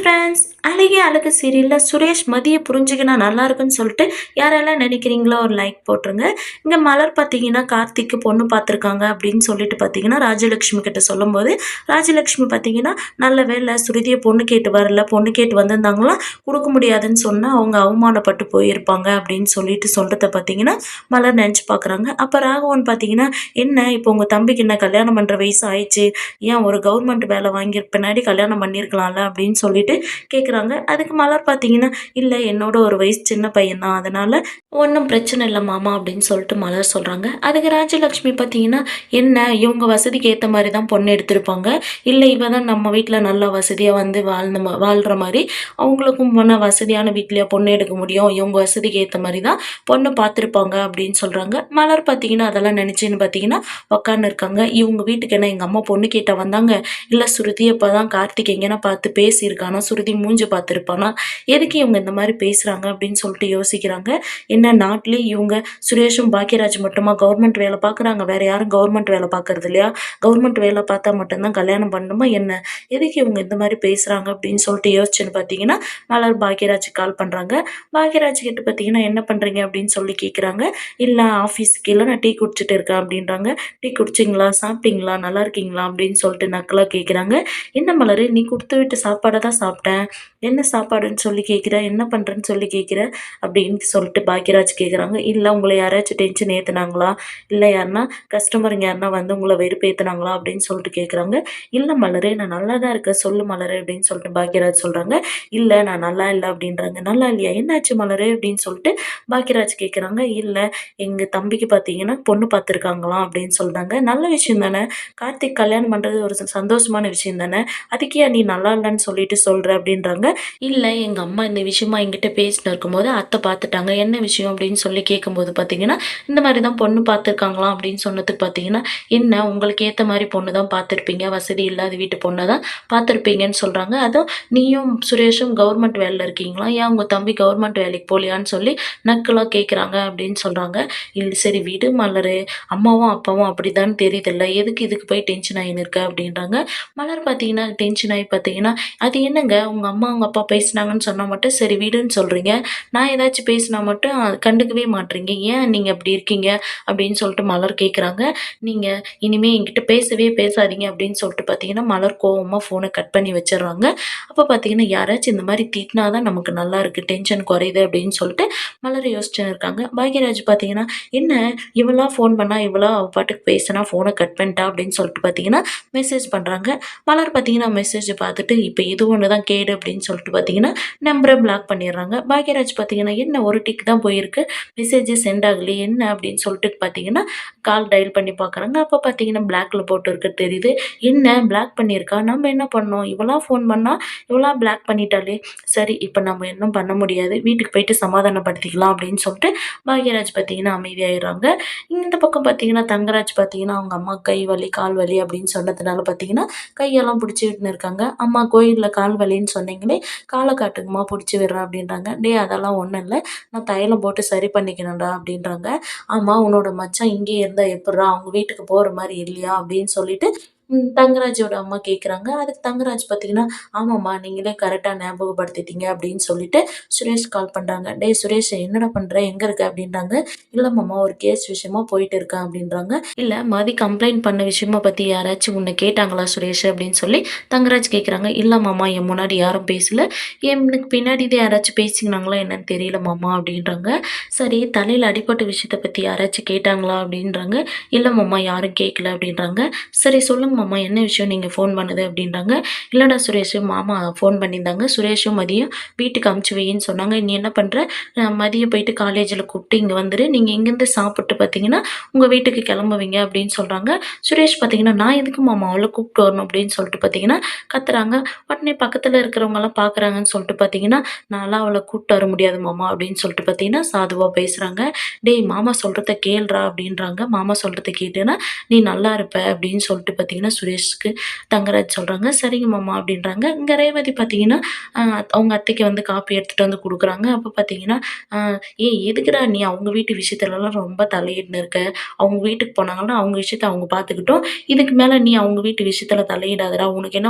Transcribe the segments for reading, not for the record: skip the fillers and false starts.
Friends, அழகே அழகு சீரியலில் சுரேஷ் மதியை புரிஞ்சுக்கினா நல்லா இருக்குன்னு சொல்லிட்டு யாரெல்லாம் நினைக்கிறீங்களோ ஒரு லைக் போட்டுருங்க. இங்கே மலர் பார்த்தீங்கன்னா கார்த்திக்கு பொண்ணு பார்த்துருக்காங்க அப்படின்னு சொல்லிட்டு பார்த்தீங்கன்னா ராஜலட்சுமி கிட்ட சொல்லும்போது, ராஜலட்சுமி பார்த்தீங்கன்னா நல்ல வேலை சுருதியை பொண்ணு கேட்டு வரல, பொண்ணு கேட்டு வந்திருந்தாங்களாம் கொடுக்க முடியாதுன்னு சொன்னால் அவங்க அவமானப்பட்டு போயிருப்பாங்க அப்படின்னு சொல்லிட்டு சொல்கிறத பார்த்தீங்கன்னா மலர் நினச்சி பார்க்குறாங்க. அப்போ ராகவன் பார்த்தீங்கன்னா, என்ன இப்போ உங்கள் தம்பிக்கு என்ன கல்யாணம் பண்ணுற வயசு ஆயிடுச்சு, ஏன் ஒரு கவர்மெண்ட் வேலை வாங்கி பின்னாடி கல்யாணம் பண்ணியிருக்கலாம்ல அப்படின்னு சொல்லிட்டு கேட்குறாங்க. அதுக்கு மலர் பார்த்தீங்கன்னா, "இல்ல என்னோட ஒரு வயசு சின்ன பையன் தான். அதனால ஒண்ணும் பிரச்சனை இல்ல மாமா" அப்படின்னு சொல்லிட்டு மலர் சொல்றாங்க. அதுக்கு ராஜலட்சுமி பார்த்தீங்கன்னா, "என்ன இவங்க வசதிக்கு ஏத்த மாரி தான் பொண்ணு எடுத்திருப்பாங்க. இல்ல இவ தான் நம்ம வீட்ல நல்லா வசதியா வந்து வாழ்ற மாரி அவங்களுக்கும் வசதியான வீட்லயா பொண்ணு எடுக்க முடியும். இவங்க வசதிக்கு ஏத்த மாரி தான் பொண்ணு பார்த்துருப்பாங்க" அப்படின்னு சொல்றாங்க. மலர் பார்த்தீங்கன்னா, அதெல்லாம் நினைச்சுன்னு பார்த்தீங்கன்னா உட்கார்ந்து இருக்காங்க. இவங்க வீட்டுக்கு என்ன எங்க அம்மா பொண்ணு கேட்டா வந்தாங்க? இல்ல ஸ்ருதி இப்பதான் கார்த்திக் எங்கேனா பார்த்து பேசியிருக்கானா? சுருதி மூஞ்சி பார்த்துருப்பானா? எதுக்கு இவங்க இந்த மாதிரி பேசுகிறாங்க அப்படின்னு சொல்லிட்டு யோசிக்கிறாங்க. என்ன நாட்டிலே இவங்க சுரேஷும் பாக்கியராஜ் மட்டுமா கவர்மெண்ட் வேலை பார்க்குறாங்க, வேற யாரும் கவர்மெண்ட் வேலை பார்க்கறது இல்லையா? கவர்மெண்ட் வேலை பார்த்தா மட்டும்தான் கல்யாணம் பண்ணணுமா என்ன? எதுக்கு இவங்க இந்த மாதிரி பேசுகிறாங்க அப்படின்னு சொல்லிட்டு யோசிச்சுன்னு பார்த்தீங்கன்னா மலர் பாக்கியராஜ் கால் பண்ணுறாங்க. பாக்கியராஜ் கிட்ட பார்த்தீங்கன்னா என்ன பண்ணுறீங்க அப்படின்னு சொல்லி கேட்குறாங்க. இல்லை ஆஃபீஸ்க்கு இல்லை நான் டீ குடிச்சிட்டு இருக்கேன் அப்படின்றாங்க. டீ குடிச்சிங்களா, சாப்பிட்டீங்களா, நல்லா இருக்கீங்களா அப்படின்னு சொல்லிட்டு நக்கலாக கேட்குறாங்க. என்ன மலர் நீ கொடுத்து விட்டு சாப்பாடை தான் சாப்பிட்டேன், என்ன சாப்பாடுன்னு சொல்லி கேட்குற, என்ன பண்ணுறேன்னு சொல்லி கேட்குற அப்படின்னு சொல்லிட்டு பாக்கியராஜ் கேட்குறாங்க. இல்லை உங்களை யாராச்சும் டென்ஷன் ஏற்றுனாங்களா, இல்லை யாருன்னா கஸ்டமருங்க யாருன்னா வந்து உங்களை வெறுப்பேற்றுனாங்களா அப்படின்னு சொல்லிட்டு கேட்குறாங்க. இல்லை மலரே நான் நல்லா தான் இருக்கேன், சொல்லு மலரே அப்படின்னு சொல்லிட்டு பாக்கியராஜ் சொல்கிறாங்க. இல்லை நான் நல்லா இல்லை அப்படின்றாங்க. நல்லா இல்லையா, என்னாச்சு மலரே அப்படின்னு சொல்லிட்டு பாக்கியராஜ் கேட்குறாங்க. இல்லை எங்கள் தம்பிக்கு பார்த்தீங்கன்னா பொண்ணு பார்த்துருக்காங்களாம் அப்படின்னு சொல்கிறாங்க. நல்ல விஷயம் தானே, கார்த்திக் கல்யாணம் பண்ணுறது ஒரு சந்தோஷமான விஷயம் தானே, அதுக்கே நீ நல்லா இல்லைன்னு சொல்லிட்டு சொல்கிற அப்படின்றாங்க. இல்லை எங்கள் அம்மா இந்த விஷயமா என்கிட்ட பேசின்னு இருக்கும்போது அத்தை பார்த்துட்டாங்க, என்ன விஷயம் அப்படின்னு சொல்லி கேட்கும்போது பார்த்தீங்கன்னா இந்த மாதிரி தான் பொண்ணு பார்த்துருக்காங்களாம் அப்படின்னு சொன்னதுக்கு பார்த்தீங்கன்னா, என்ன உங்களுக்கு ஏற்ற மாதிரி பொண்ணு தான் பார்த்துருப்பீங்க, வசதி இல்லாத வீட்டு பொண்ணை தான் பார்த்துருப்பீங்கன்னு சொல்கிறாங்க. அதுவும் நீயும் சுரேஷும் கவர்மெண்ட் வேலையில் இருக்கீங்களா, ஏன் உங்கள் தம்பி கவர்மெண்ட் வேலைக்கு போகலையான்னு சொல்லி நக்கலாக கேட்குறாங்க அப்படின்னு சொல்கிறாங்க. இல்லை சரி விடு மலரு, அம்மாவும் அப்பாவும் அப்படிதான் தெரியுதில்ல, எதுக்கு இதுக்கு போய் டென்ஷன் ஆகின்னு இருக்க அப்படின்றாங்க. மலர் பார்த்தீங்கன்னா டென்ஷன் ஆகி பார்த்தீங்கன்னா, அது என்னங்க உங்கள் அம்மா உங்கள் அப்பா பேசுனாங்கன்னு சொன்னால் மட்டும் சரி விடுன்னு சொல்கிறீங்க, நான் ஏதாச்சும் பேசினா மட்டும் கண்டுக்கவே மாட்றீங்க, ஏன் நீங்கள் அப்படி இருக்கீங்க அப்படின்னு சொல்லிட்டு மலர் கேட்குறாங்க. நீங்கள் இனிமேல் என்கிட்ட பேசவே பேசாதீங்க அப்படின்னு சொல்லிட்டு பார்த்தீங்கன்னா மலர் கோவமாக ஃபோனை கட் பண்ணி வச்சிடுறாங்க. அப்போ பார்த்தீங்கன்னா யாராச்சும் இந்த மாதிரி திட்டினா தான் நமக்கு நல்லா இருக்குது, டென்ஷன் குறையுது அப்படின்னு சொல்லிட்டு மலர் யோசிச்சுன்னு இருக்காங்க. பாக்யராஜ் பார்த்தீங்கன்னா, என்ன இவளா ஃபோன் பண்ணால் இவளா அவள் பாட்டுக்கு பேசினா ஃபோனை கட் பண்ணிட்டா அப்படின்னு சொல்லிட்டு பார்த்தீங்கன்னா மெசேஜ் பண்ணுறாங்க. மலர் பார்த்தீங்கன்னா மெசேஜை பார்த்துட்டு இப்போ இது ஒன்று தான் கேடு அப்படின்னு சொல்லிட்டு பார்த்தீங்கன்னா நம்பரை பிளாக் பண்ணிடுறாங்க. பாக்யராஜ் பார்த்தீங்கன்னா என்ன ஒரு டிக் தான் போயிருக்கு, மெசேஜே சென்ட் ஆகலையே என்ன அப்படின்னு சொல்லிட்டு பார்த்தீங்கன்னா கால் டயல் பண்ணி பார்க்குறாங்க. அப்போ பார்த்தீங்கன்னா பிளாக்ல போட்டு இருக்க தெரியுது. என்ன பிளாக் பண்ணியிருக்கா, நம்ம என்ன பண்ணோம், இவளா ஃபோன் பண்ணால் இவளா பிளாக் பண்ணிட்டாலே, சரி இப்போ நம்ம இன்னும் பண்ண முடியாது, வீட்டுக்கு போயிட்டு சமாதானப்படுத்திக்கலாம் அப்படின்னு சொல்லிட்டு பாக்யராஜ் பார்த்தீங்கன்னா அமைதியாயிடுறாங்க. இந்த பக்கம் பார்த்தீங்கன்னா தங்கராஜ் பார்த்தீங்கன்னா அவங்க அம்மா கை வலி கால் வலி அப்படின்னு சொன்னதுனால பார்த்தீங்கன்னா கையெல்லாம் பிடிச்சி விட்டுன்னு இருக்காங்க. அம்மா கோயிலில் கால் வலின்னு சொன்னீங்களே, காலை காட்டுங்கம்மா பிடிச்சி விடுறேன் அப்படின்றாங்க. டேய் அதெல்லாம் ஒன்றும் இல்லை, நான் தைலம் போட்டு சரி பண்ணிக்கணும்டா அப்படின்றாங்க. ஆமாம் உன்னோட மச்சான் இங்கே இருந்தால் எப்புட்றா, அவங்க வீட்டுக்கு போகிற மாதிரி இல்லையா அப்படின்னு சொல்லிட்டு தங்கராஜோட அம்மா கேட்குறாங்க. அதுக்கு தங்கராஜ் பார்த்தீங்கன்னா, ஆமாம்மா நீங்களே கரெக்டாக ஞாபகப்படுத்திட்டீங்க அப்படின்னு சொல்லிட்டு சுரேஷ் கால் பண்ணுறாங்க. டேய் சுரேஷ் என்னடா பண்ணுற, எங்கே இருக்க அப்படின்றாங்க. இல்லை மாமா ஒரு கேஸ் விஷயமா போயிட்டு இருக்கேன் அப்படின்றாங்க. இல்லை மதி கம்ப்ளைண்ட் பண்ண விஷயமா பற்றி யாராச்சும் உன்னை கேட்டாங்களா சுரேஷ் அப்படின்னு சொல்லி தங்கராஜ் கேட்குறாங்க. இல்லை மாமா என் முன்னாடி யாரும் பேசல, எனக்கு பின்னாடி இது யாராச்சும் பேசிக்கினாங்களா என்னன்னு தெரியல மாமா அப்படின்றாங்க. சரி தலையில் அடிப்பட்ட விஷயத்தை பற்றி யாராச்சும் கேட்டாங்களா அப்படின்றாங்க. இல்லை மாமா யாரும் கேட்கல அப்படின்றாங்க. சரி சொல்லுங்க மாமா என்ன விஷயம் நீங்கள் ஃபோன் பண்ணுது அப்படின்றாங்க. இல்லைடா சுரேஷ் மாமா ஃபோன் பண்ணியிருந்தாங்க, சுரேஷும் மதியம் வீட்டுக்கு அமுச்சு வையின்னு சொன்னாங்க, நீ என்ன பண்ணுற, மதியம் போயிட்டு காலேஜில் கூப்பிட்டு இங்கே வந்துடு, நீங்கள் இங்கேருந்து சாப்பிட்டு பார்த்தீங்கன்னா உங்கள் வீட்டுக்கு கிளம்புவீங்க அப்படின்னு சொல்கிறாங்க. சுரேஷ் பார்த்தீங்கன்னா நான் எதுக்கு மாமா அவளை கூப்பிட்டு வரணும் அப்படின்னு சொல்லிட்டு பார்த்தீங்கன்னா கத்துறாங்க. உடனே பக்கத்தில் இருக்கிறவங்கலாம் பார்க்குறாங்கன்னு சொல்லிட்டு பார்த்தீங்கன்னா நான்லாம் அவளை கூப்பிட்டு வர முடியாது மாமா அப்படின்னு சொல்லிட்டு பார்த்தீங்கன்னா சாதுவாக பேசுகிறாங்க. டேய் மாமா சொல்கிறத கேள்றா அப்படின்றாங்க. மாமா சொல்கிறத கேட்டேன்னா நீ நல்லா இருப்ப அப்படின்னு சொல்லிட்டு பார்த்தீங்கன்னா பார்த்தீங்கன்னா, சுரேஷ்க்கு தங்கராஜ் சொல்றாங்க. "சரிங்க மாமா" அப்படின்றாங்க. இங்க ரேவதி பார்த்தீங்கன்னா, அ அவங்க அத்தைக்கு வந்து காப்பி எடுத்துட்டு வந்து குடுக்குறாங்க. அப்ப பார்த்தீங்கன்னா, அ "ஏய் எதுக்குடா நீ அவங்க வீட்டு விஷயத்துலலாம் ரொம்ப தலையிட்டுன்னு இருக்க? அவங்க வீட்டுக்கு போனாங்கன்னா, அவங்க விஷயத்த அவங்க பார்த்துக்கிட்டும். இதுக்கு மேல நீ அவங்க வீட்டு விஷயத்துல தலையிடாதடா.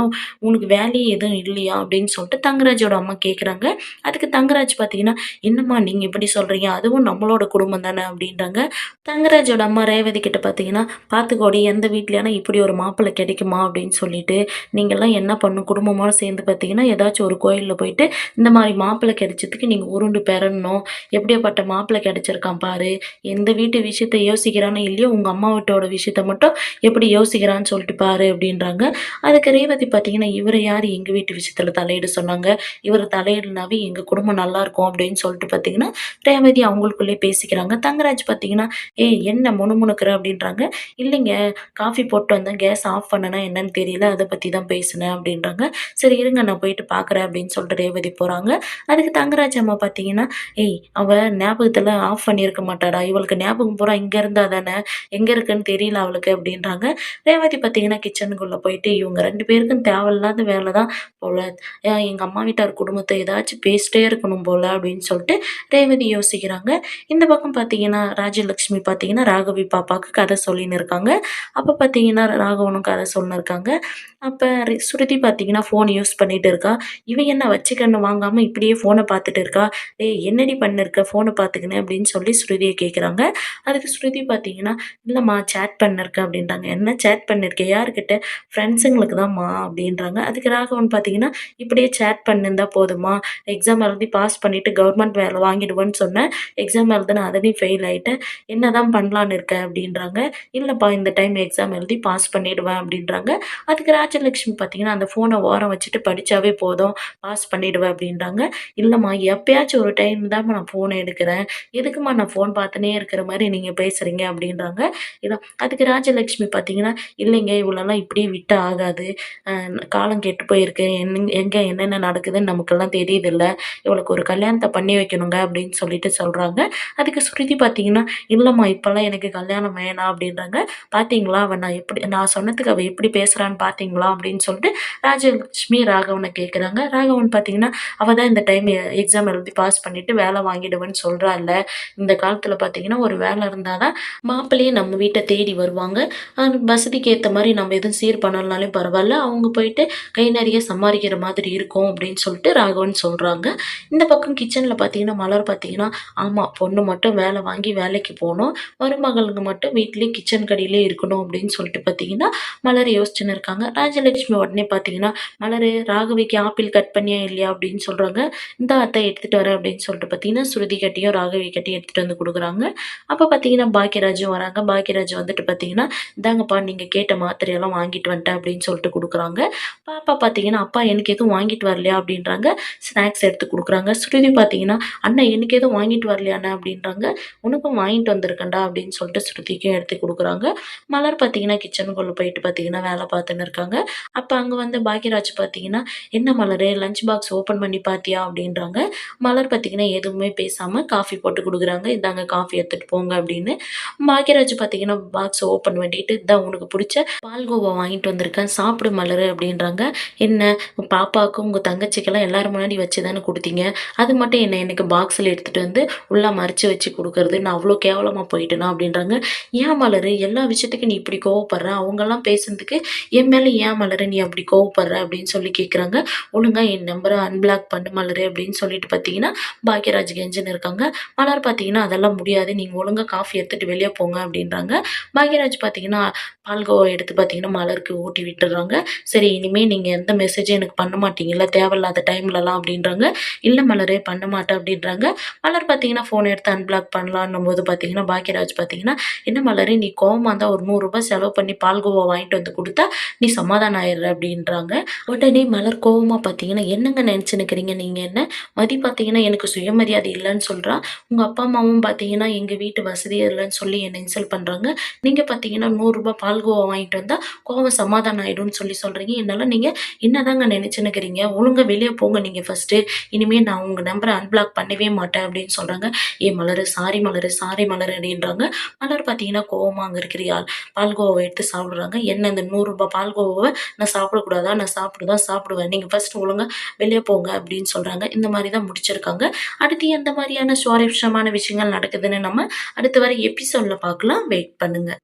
உனக்கு வேலையே எதுவும் இல்லையா?" அப்படின்னு சொல்லிட்டு தங்கராஜோட அம்மா கேட்குறாங்க. அதுக்கு தங்கராஜ் பார்த்தீங்கன்னா, "என்னம்மா நீங்க இப்படி சொல்றீங்க? அதுவும் நம்மளோட குடும்பம் தானே" அப்படின்றாங்க. தங்கராஜோட அம்மா ரேவதி கிட்ட பார்த்தீங்கன்னா, "பார்த்துக்கோடி எந்த வீட்லயானா இப்படி ஒரு மாப்பிள்ளை கிடைக்குமா?" அப்படின்னு சொல்லிட்டு, "நீங்கலாம் என்ன பண்ணணும் குடும்பமா சேர்ந்து பார்த்தீங்கன்னா, ஏதாச்சும் ஒரு கோயில்ல போயிட்டு இந்த மாரி மாப்பிள்ளை கிடைச்சதுக்கு நீங்க உருண்டு பெறணும். எப்படியாப்பட்ட மாப்பிள்ளை கிடைச்சிருக்கான் பாரு. எந்த வீட்டு விஷயத்த யோசிக்கிறானோ இல்லையோ, உங்க அம்மா வீட்டோட விஷயத்த மட்டும் எப்படி யோசிக்கிறான்னு சொல்லிட்டு பாரு" அப்படின்றாங்க. அதுக்கு ரேவதி பார்த்தீங்கன்னா, "இவர யாரு எங்க வீட்டு விஷயத்துல தலையிட சொன்னாங்க? இவரு தலையிடனாவே எங்க குடும்பம் நல்லாருக்கும்" அப்படின்னு சொல்லிட்டு பார்த்தீங்கன்னா, ரேவதி அவங்களுக்குள்ளயே பேசிக்கிறாங்க. தங்கராஜ் பார்த்தீங்கன்னா, "ஏய் என்ன முணுமுணுக்குற?" அப்படின்றாங்க. "இல்லைங்க, காஃபி போட்டு வந்தேன். கேஸ் ஆஃப் பண்ணனா என்னன்னு தெரியல. அத பத்தி தான் பேசினேன்" அப்படின்றாங்க. "சரி இருங்க நான் போயிட்டு பார்க்குறேன்" அப்படின்னு சொல்லிட்டு ரேவதி போறாங்க. அதுக்கு தங்கராஜ் அம்மா பார்த்தீங்கன்னா, "ஏய் அவ ஞாபகத்துல ஆஃப் பண்ணியிருக்க மாட்டாடா. இவளுக்கு ஞாபகம் பூரா இங்க இருந்தா தானே, எங்க இருக்குன்னு தெரியல அவளுக்கு" அப்படின்றாங்க. ரேவதி பார்த்தீங்கன்னா, கிச்சனுக்குள்ள போயிட்டு, "இவங்க 2 பேருக்கும் தேவையில்லாத வேல தான் போல. எங்க அம்மா வீட்டார் குடும்பத்த ஏதாச்சும் பேசிட்டே இருக்கணும் போல" அப்படின்னு சொல்லிட்டு ரேவதி யோசிக்கிறாங்க. இந்த பக்கம் பார்த்தீங்கன்னா, ராஜலட்சுமி பார்த்தீங்கன்னா, ராகவி பாப்பாக்கு கதை சொல்லின்னு இருக்காங்க. அப்ப பார்த்தீங்கன்னா, ராகவனும் கதை சொல்லின்னு இருக்காங்க. அப்ப ஸ்ருதி பார்த்தீங்கன்னா, ஃபோன் யூஸ் பண்ணிட்டு இருக்கா. "இவ என்ன வச்சு கண்ணு வாங்காம இப்படியே ஃபோன பார்த்துட்டு இருக்கா? ஏய் என்னடி பண்ணிருக்க ஃபோன பார்த்துக்கின்னு?" அப்படின்னு சொல்லி ஸ்ருதிய கேட்குறாங்க. அதுக்கு ஸ்ருதி பார்த்தீங்கன்னா, "இல்லம்மா சேட் பண்ணிருக்கேன்" அப்படின்றாங்க. "என்ன சேட் பண்ணிருக்க? யார்கிட்ட?" "ஃப்ரெண்ட்ஸுங்களுக்கு தான்மா" அப்படின்றாங்க. அதுக்கு ராகவன் பார்த்தீங்கன்னா, "இப்படியே சேட் பண்ணியிருந்தா போதுமா? எக்ஸாம் எழுதி பாஸ் பண்ணிட்டு கவர்மெண்ட் வேலை வாங்கிடுவேன்னு சொன்னேன். எக்ஸாம் எழுதுனேன் அதுலயும் ஃபெயில் ஆயிட்டேன். என்னதான் பண்ணலான்னு இருக்க?" அப்படின்றாங்க. "இல்லப்பா இந்த டைம் எக்ஸாம் எழுதி பாஸ் பண்ணிடுவேன்" அப்படின்றாங்க. அதுக்கு ராஜலட்சுமி பார்த்தீங்கன்னா, "அந்த ஃபோன ஓரம் வச்சுட்டு படிச்சாவே போதும், பாஸ் பண்ணிடுவேன்" அப்படின்றாங்க. "இல்லம்மா எப்பயாச்சும் ஒரு டைம் தாம்மா நான் ஃபோன் எடுக்கிறேன். எதுக்கும்மா நான் ஃபோன் பார்த்துன்னே இருக்கிற மாரி நீங்க பேசுறீங்க?" அப்படின்றாங்க. அதுக்கு ராஜலட்சுமி பார்த்தீங்கன்னா, "இல்லைங்க இவளெல்லாம் இப்படியே விட்டா ஆகாது. அ காலம் கெட்டு போயிருக்கு. எங்க என்னென்ன நடக்குதுன்னு நமக்கெல்லாம் தெரியுதுல்ல. இவளுக்கு ஒரு கல்யாணத்த பண்ணி வைக்கணுங்க" அப்படின்னு சொல்லிட்டு சொல்றாங்க. அதுக்கு ஸ்ருதி பார்த்தீங்கன்னா, "இல்லம்மா இப்பலாம் எனக்கு கல்யாணம் வேணாம்" அப்படின்றாங்க. "பார்த்தீங்களா நான் சொன்னதுக்கு அவ எப்படி பேசுறான்னு பார்த்தீங்களா?" அப்படின்னு சொல்லிட்டு ராஜலட்சுமி ராகவன கேட்குறாங்க. ராகவன் பார்த்தீங்கன்னா, "அவ தான் இந்த டைம் எக்ஸாம் எழுதி பாஸ் பண்ணிட்டு வேலை வாங்கிடுவேன்னு சொல்றால்ல. இந்த காலத்தில பார்த்தீங்கன்னா, ஒரு வேலை இருந்தா தான் மாப்பிள்ளையே நம்ம வீட்ட தேடி வருவாங்க. வசதிக்கு ஏத்த மாரி நம்ம எதுவும் சீர் பண்ணலனாலும் பரவால்ல. அவங்க போயிட்டு கை நெறைய சம்பாரிக்கிற மாதிரி இருக்கும்" அப்படின்னு சொல்லிட்டு ராகவன் சொல்றாங்க. இந்த பக்கம் கிச்சன்ல பார்த்தீங்கன்னா, மலர் பார்த்தீங்கன்னா, "ஆமா பொண்ணு மட்டும் வேலை வாங்கி வேலைக்கு போணும். மருமகளுங்க மட்டும் வீட்லயே கிச்சன் கடையிலே இருக்கணும்" அப்படின்னு சொல்லிட்டு பார்த்தீங்கன்னா, மலர் யோசிச்சுன்னு இருக்காங்க. ராஜலட்சுமி உடனே பார்த்தீங்கன்னா, "மலரு ராகவிக்கு ஆப்பிள் கட் பண்ணியா இல்லையா?" அப்படின்னு சொல்றாங்க. "இந்தா அத்தை எடுத்துட்டு வரேன்" அப்படின்னு சொல்லிட்டு பார்த்தீங்கன்னா, ஸ்ருதி கிட்டயும், ராகவி கிட்டயும் எடுத்துட்டு வந்து குடுக்குறாங்க. அப்ப பார்த்தீங்கன்னா, பாக்கியராஜும் வராங்க. பாக்கியராஜ் வந்துட்டு பார்த்தீங்கன்னா, "இந்தாங்கப்பா நீங்க கேட்ட மாத்திரையெல்லாம் வாங்கிட்டு வந்துட்டேன்" அப்படின்னு சொல்லிட்டு குடுக்குறாங்க. பாப்பா பார்த்தீங்கன்னா, "அப்பா எனக்கு எதுவும் வாங்கிட்டு வரலையா?" அப்படின்றாங்க. ஸ்நாக்ஸ் எடுத்து குடுக்குறாங்க. ஸ்ருதி பார்த்தீங்கன்னா, "அண்ணா எனக்கு எதுவும் வாங்கிட்டு வரலையா அண்ணா?" அப்படின்றாங்க. "உனக்கும் வாங்கிட்டு வந்திருக்கேன்டா" அப்படின்னு சொல்லிட்டு ஸ்ருதிக்கும் எடுத்து குடுக்குறாங்க. மலர் பார்த்தீங்கன்னா, கிச்சனுக்குள்ள போயிட்டு பார்த்தீங்கன்னா, வேல பார்த்துன்னு இருக்காங்க. அப்ப அங்க வந்து பாக்யராஜ் பார்த்தீங்கன்னா, "என்ன மலரு லஞ்ச் பாக்ஸ் ஓப்பன் பண்ணி பார்த்தியா?" அப்படின்றாங்க. மலர் பார்த்தீங்கன்னா, எதுவுமே பேசாம காஃபி போட்டு குடுக்குறாங்க. "இந்தாங்க காஃபி எடுத்துட்டு போங்க" அப்படின்னு. பாக்யராஜ் பார்த்தீங்கன்னா, பாக்ஸ ஓப்பன் பண்ணிட்டு, "இந்தா உனக்கு புடிச்ச பால்கோவா வாங்கிட்டு வந்திருக்கேன். சாப்பிடு மலரு" அப்படின்றாங்க. "என்ன பாப்பாவுக்கும், உங்க தங்கச்சிக்கெல்லாம் எல்லாரும் முன்னாடி வச்சு தானே குடுத்தீங்க. அது மட்டும் என்ன எனக்கு பாக்ஸ்ல எடுத்துட்டு வந்து உள்ள மறைச்சு வச்சு குடுக்குறது, நான் அவ்ளோ கேவலமா போயிட்டேனா?" அப்படின்றாங்க. "ஏன் மலரு எல்லா விஷயத்துக்கும் நீ இப்படி கோவப்படுற? அவங்கலாம் பேசுனதுக்கு என் மேல ஏன் மலரு நீ அப்படி கோவப்படுற?" அப்படின்னு சொல்லி கேட்குறாங்க. "ஒழுங்கா என் நம்பர அன்பிளாக் பண்ணு மலரு" அப்படின்னு சொல்லிட்டு பார்த்தீங்கன்னா, பாக்யராஜ் கெஞ்சின்னு இருக்காங்க. மலர் பார்த்தீங்கன்னா, "அதெல்லாம் முடியாது. நீங்க ஒழுங்கா காஃபி எடுத்துட்டு வெளிய போங்க" அப்படின்றாங்க. பாக்யராஜ் பார்த்தீங்கன்னா, பால்கோவா எடுத்து பார்த்தீங்கன்னா, மலருக்கு ஊட்டி விட்டுர்றாங்க. "சரி இனிமே நீங்க எந்த மெசேஜும் எனக்கு பண்ண மாட்டீங்கல்ல, தேவையில்லாத டைம்லலாம்" அப்படின்றாங்க. "இல்ல மலரு பண்ண மாட்டேன்" அப்படின்றாங்க. மலர் பார்த்தீங்கன்னா, ஃபோன் எடுத்து அன்பிளாக் பண்ணலான்னும்போது பார்த்தீங்கன்னா, பாக்யராஜ் பார்த்தீங்கன்னா, "என்ன மலரு நீ கோவமா இருந்தா ஒரு ரூ. 100 செலவு பண்ணி பால்கோவா வாங்கிட்டு வந்து குடுத்தா, நீ சமாதானம் ஆயிடுற" அப்படின்றாங்க. உடனே மலர் கோவமா பார்த்தீங்கன்னா, "என்னங்க நெனச்சுன்னுக்கிறீங்க நீங்க என்ன? மதி பார்த்தீங்கன்னா, எனக்கு சுயமரியாதை இல்லன்னு சொல்றா. உங்க அப்பா, அம்மாவும் பார்த்தீங்கன்னா, எங்க வீட்டு வசதி இல்லன்னு சொல்லி என்ன இன்சல்ட் பண்றாங்க. நீங்க பார்த்தீங்கன்னா, ரூ. 100 பால்கோவா வாங்கிட்டு வந்தா, கோவம் சமாதானம் ஆயிடும்னு சொல்லி சொல்றீங்க. என்னால நீங்க என்னதாங்க நெனச்சுன்னுக்கிறீங்க? ஒழுங்கா வெளிய போங்க நீங்க ஃபர்ஸ்ட்டு. இனிமே நான் உங்க நம்பர அன்பிளாக் பண்ணவே மாட்டேன்" அப்படின்னு சொல்றாங்க. "ஏய் மலரு, சாரி மலரு, சாரி மலரு" அப்படின்றாங்க. மலர் பார்த்தீங்கன்னா, கோவமா அங்க இருக்கிற பால்கோவாவ எடுத்து சாப்பிடுறாங்க. என்ன இந்த ரூ. 100 பால்கோவாவ நான் சாப்பிடக்கூடாதா? நான் சாப்பிட சாப்பிடுவேன். நீங்க ஃபர்ஸ்ட்டு ஒழுங்கா வெளிய போங்க அப்படின்னு சொல்றாங்க. இந்த மாரி தான் முடிச்சிருக்காங்க. அடுத்து எந்த மாரியான சுவாரஸ்யமான விஷயங்கள் நடக்குதுன்னு நம்ம அடுத்து வர எபிசோட்ல பார்க்கலாம். வெயிட் பண்ணுங்க.